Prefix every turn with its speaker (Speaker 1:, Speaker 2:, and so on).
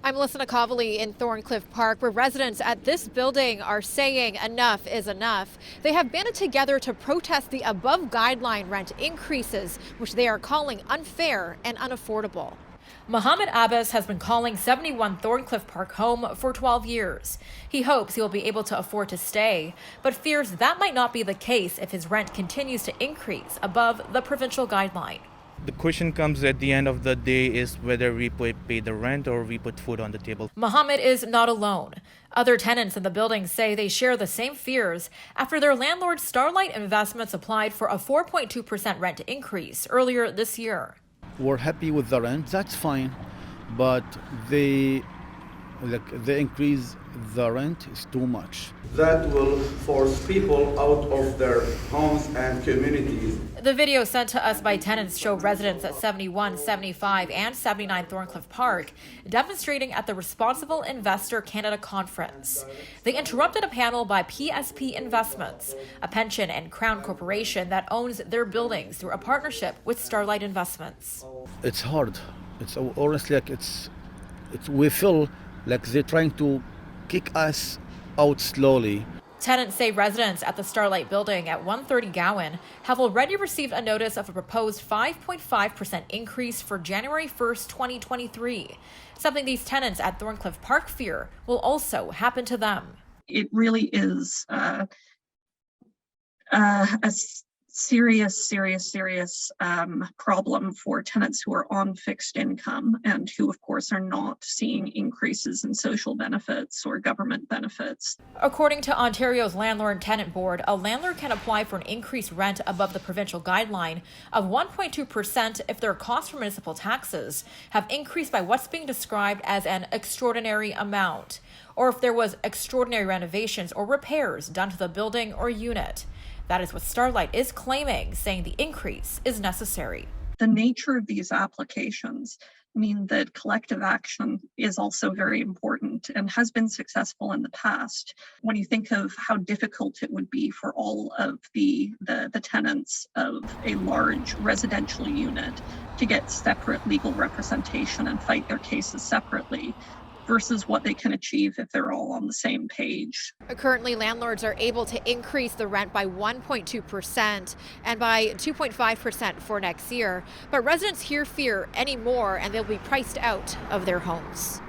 Speaker 1: I'm Nakhavoly in Thorncliffe Park, where residents at this building are saying enough is enough. They have banded together to protest the above guideline rent increases, which they are calling unfair and unaffordable. Mohammed Abbas has been calling 71 Thorncliffe Park home for 12 years. He hopes he will be able to afford to stay, but fears that might not be the case if his rent continues to increase above the provincial guideline.
Speaker 2: The question comes at the end of the day is whether we pay the rent or we put food on the table.
Speaker 1: Mohammed is not alone. Other tenants in the building say they share the same fears after their landlord Starlight Investments applied for a 4.2% rent increase earlier this year.
Speaker 3: We're happy with the rent, that's fine, but they increase the rent is too much.
Speaker 4: That will force people out of their homes and communities.
Speaker 1: The video sent to us by tenants show residents at 71, 75, and 79 Thorncliffe Park demonstrating at the Responsible Investor Canada Conference. They interrupted a panel by PSP Investments, a pension and crown corporation that owns their buildings through a partnership with Starlight Investments.
Speaker 3: It's hard. It's honestly we feel like they're trying to kick us out slowly.
Speaker 1: Tenants say residents at the Starlight building at 130 Gowan have already received a notice of a proposed 5.5% increase for January 1st, 2023, something these tenants at Thorncliffe Park fear will also happen to them.
Speaker 5: It really is a serious problem for tenants who are on fixed income and who, of course, are not seeing increases in social benefits or government benefits.
Speaker 1: According to Ontario's Landlord Tenant Board, a landlord can apply for an increased rent above the provincial guideline of 1.2% if their costs for municipal taxes have increased by what's being described as an extraordinary amount, or if there was extraordinary renovations or repairs done to the building or unit. That is what Starlight is claiming, saying the increase is necessary.
Speaker 5: The nature of these applications mean that collective action is also very important and has been successful in the past. When you think of how difficult it would be for all of the tenants of a large residential unit to get separate legal representation and fight their cases separately, versus what they can achieve if they're all on the same page.
Speaker 1: Currently, landlords are able to increase the rent by 1.2% and by 2.5% for next year. But residents here fear any more and they'll be priced out of their homes.